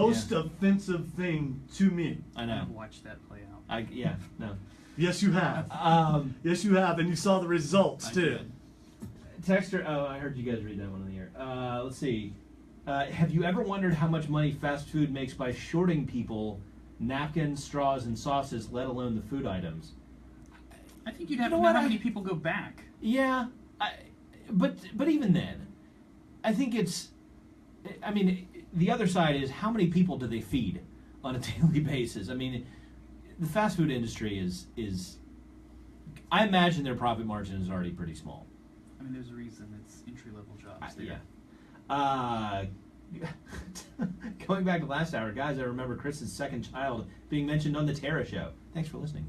most offensive thing to me. I know. I've watched that play out. No. Yes, you have. Yes, you have, and you saw the results too. Did. Texter, I heard you guys read that one on the air. Let's see. Have you ever wondered how much money fast food makes by shorting people napkins, straws, and sauces, let alone the food items? I think you'd have to know how many people go back. Yeah, but even then, I think it's. I mean, the other side is how many people do they feed on a daily basis? I mean, the fast food industry is. I imagine their profit margin is already pretty small. I mean, there's a reason it's entry-level jobs there. Yeah. Going back to last hour, guys, I remember Chris's second child being mentioned on the Tara show. Thanks for listening.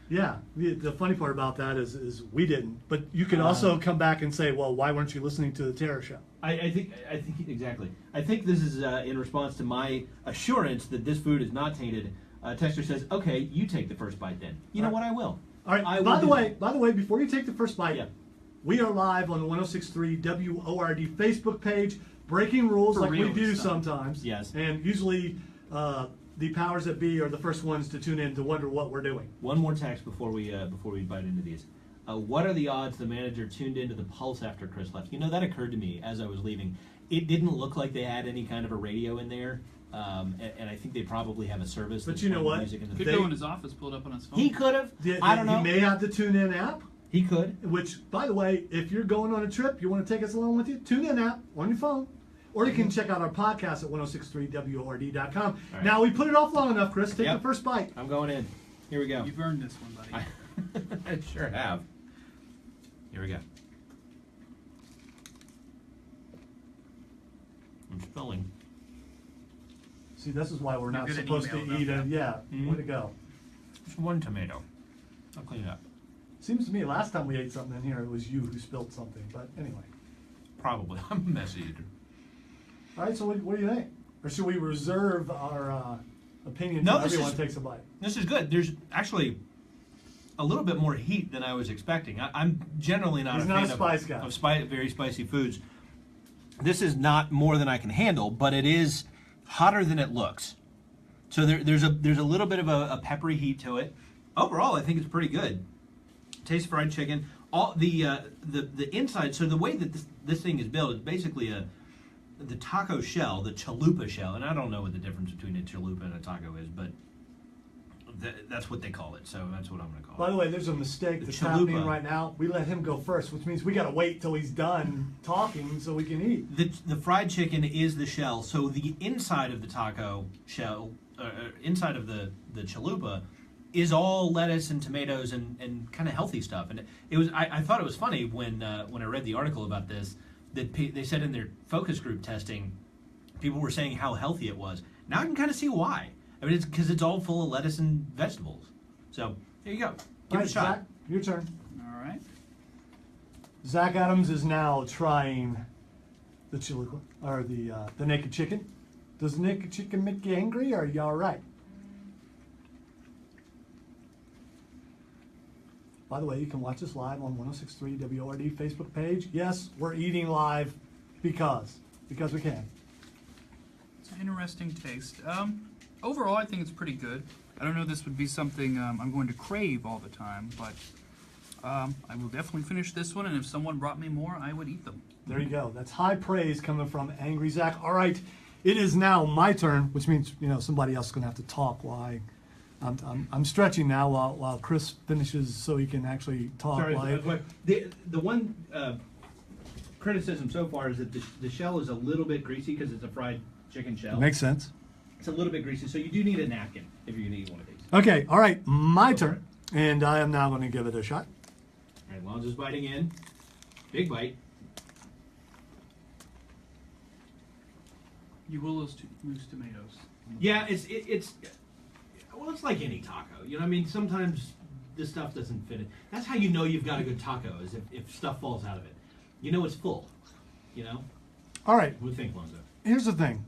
Yeah, the funny part about that is we didn't, but you can also come back and say, well, why weren't you listening to the Tara show? I think exactly. I think this is in response to my assurance that this food is not tainted. Texter says, okay, you take the first bite then. You know what, I will. All right, by the way, before you take the first bite, we are live on the 106.3 WORD Facebook page, breaking rules like we do sometimes. Yes. And usually the powers that be are the first ones to tune in to wonder what we're doing. One more text before we bite into these. What are the odds the manager tuned into the Pulse after Chris left? You know, that occurred to me as I was leaving. It didn't look like they had any kind of a radio in there, and I think they probably have a service. But you know what? Could go in his office, pull it up on his phone. He could have. I don't know. He may have the TuneIn app. He could. Which, by the way, if you're going on a trip, you want to take us along with you, TuneIn app on your phone. Or you can check out our podcast at 1063word.com. Right. Now, we put it off long enough, Chris. Take the first bite. I'm going in. Here we go. You've earned this one, buddy. I sure have. Here we go. I'm spilling. See, this is why we're not supposed to eat it. Yeah, way to go. Just one tomato. I'll clean it up. Seems to me last time we ate something in here, it was you who spilled something. But anyway. Probably. I'm a messy eater. All right, so what do you think? Or should we reserve our opinion until everyone takes a bite? This is good. There's actually a little bit more heat than I was expecting. I'm generally not a fan of very spicy foods. This is not more than I can handle, but it is hotter than it looks. So there's a little bit of a peppery heat to it. Overall, I think it's pretty good. Tastes fried chicken. All the inside. So the way that this thing is built is basically the taco shell, the chalupa shell, and I don't know what the difference between a chalupa and a taco is, but that's what they call it, so that's what I'm going to call it. By the way, there's a mistake that's happening right now. We let him go first, which means we got to wait till he's done talking so we can eat. The fried chicken is the shell, so the inside of the taco shell, inside of the chalupa, is all lettuce and tomatoes and kind of healthy stuff. And it was I thought it was funny when I read the article about this, that they said in their focus group testing, people were saying how healthy it was. Now I can kind of see why. I mean, it's because it's all full of lettuce and vegetables. So, there you go. Give it a shot. Zach, your turn. All right. Zach Adams is now trying the chalupa, or the naked chicken. Does the naked chicken make you angry, or are you all right? By the way, you can watch us live on 1063 WORD Facebook page. Yes, we're eating live because we can. It's an interesting taste. Overall, I think it's pretty good. I don't know if this would be something I'm going to crave all the time, but I will definitely finish this one, and if someone brought me more, I would eat them. There you go. That's high praise coming from Angry Zach. All right, it is now my turn, which means somebody else is going to have to talk while I'm stretching now while Chris finishes so he can actually talk. Sorry, the one criticism so far is that the shell is a little bit greasy because it's a fried chicken shell. Makes sense. It's a little bit greasy, so you do need a napkin if you're going to eat one of these. Okay, all right, my turn, and I am now going to give it a shot. All right, Lonzo's biting in. Big bite. You will lose tomatoes. Yeah, it's like any taco. You know what I mean? Sometimes this stuff doesn't fit in. That's how you know you've got a good taco, is if stuff falls out of it. You know it's full. All right. What do you think, Lonzo? Here's the thing.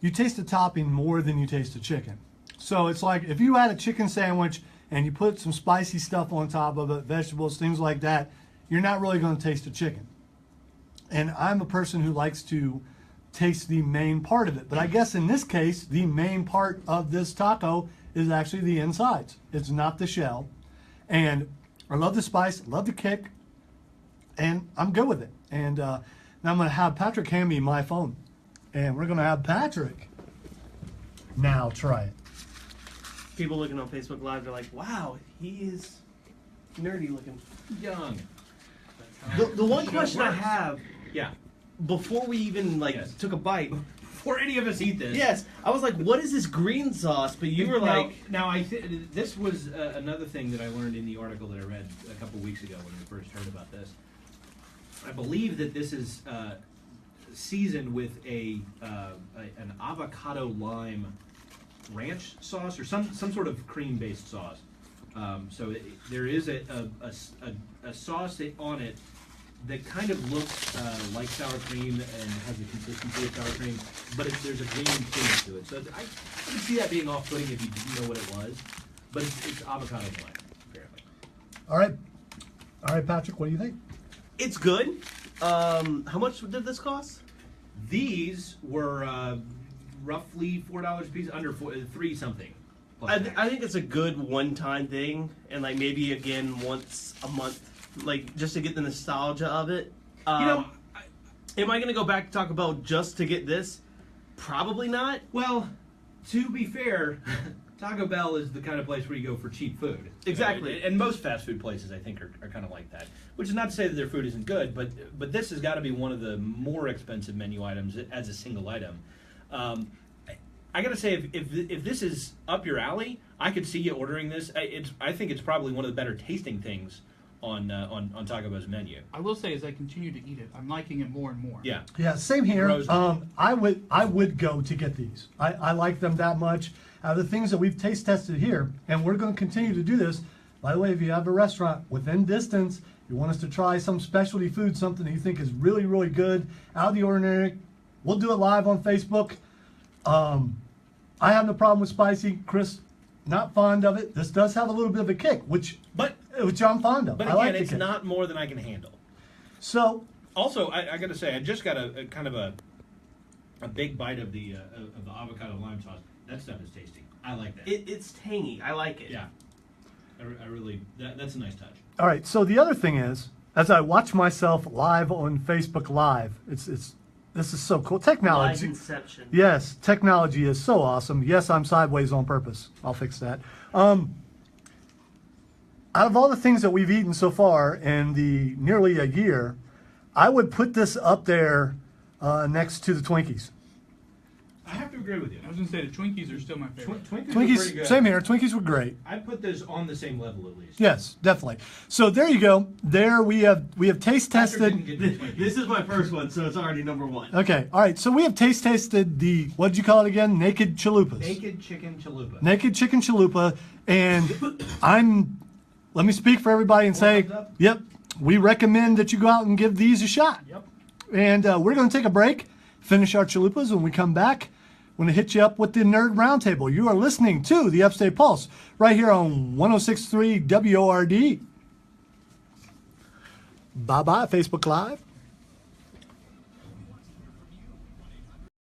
You taste the topping more than you taste the chicken. So it's like if you had a chicken sandwich and you put some spicy stuff on top of it, vegetables, things like that, you're not really going to taste the chicken. And I'm a person who likes to taste the main part of it. But I guess in this case, the main part of this taco is actually the insides. It's not the shell. And I love the spice, love the kick, and I'm good with it. And now I'm going to have Patrick hand me my phone. And we're going to have Patrick now try it. People looking on Facebook Live are like, wow, he is nerdy looking. Young. The one question I have, Yeah. before we even Yes. took a bite, Before any of us eat this. yes, I was like, what is this green sauce? But you were like, now this was another thing that I learned in the article that I read a couple weeks ago when we first heard about this. I believe that this is seasoned with an avocado lime ranch sauce or some sort of cream based sauce. So there is a sauce on it that kind of looks like sour cream and has the consistency of sour cream, but there's a green tinge to it. So I could see that being off-putting if you didn't know what it was, but it's avocado lime, apparently. All right, Patrick, what do you think? it's good. How much did this cost? These were roughly $4 a piece, under three something. I think it's a good one-time thing, and like maybe again once a month, like just to get the nostalgia of it. Am I gonna go back to Taco Bell just to get this? Probably not. Well, to be fair, Taco Bell is the kind of place where you go for cheap food. Exactly. And most fast food places, I think, are kind of like that. Which is not to say that their food isn't good, but this has got to be one of the more expensive menu items as a single item. I gotta say, if this is up your alley, I could see you ordering this. I think it's probably one of the better tasting things on Taco Bell's menu. I will say, as I continue to eat it, I'm liking it more and more. Yeah. Yeah, same here. Roasted. I would go to get these. I like them that much. The things that we've taste tested here, and we're going to continue to do this. By the way, if you have a restaurant within distance, you want us to try some specialty food, something that you think is really, really good, out of the ordinary, we'll do it live on Facebook. I have no problem with spicy. Chris, not fond of it. This does have a little bit of a kick, which I'm fond of. But I again, like the it's kick. not more than I can handle. So, Also, I got to say, I just got a kind of a big bite of the avocado lime sauce. That stuff is tasty. I like that. It's tangy. I like it. Yeah, I really that's a nice touch. all right. So the other thing is, as I watch myself live on Facebook Live, this is so cool. Live Technology. Inception. Yes, technology is so awesome. Yes, I'm sideways on purpose. I'll fix that. Out of all the things that we've eaten so far in the nearly a year, I would put this up there next to the Twinkies. I have to agree with you. I was going to say, the Twinkies are still my favorite. Twinkies were pretty Twinkies, good. same here. Twinkies were great. I'd put this on the same level at least. Yes, definitely. So there you go. There we have taste Patrick tested. didn't get the Twinkies. This is my first one, so it's already number one. Okay, all right. So we have taste tested the, what did you call it again? Naked chalupas. Naked chicken chalupa. Naked chicken chalupa, and let me speak for everybody and say, thumbs up? yep, we recommend that you go out and give these a shot. Yep. And we're going to take a break, finish our chalupas. When we come back, we're going to hit you up with the Nerd Roundtable. You are listening to the Upstate Pulse right here on 106.3 WORD. Bye-bye, Facebook Live.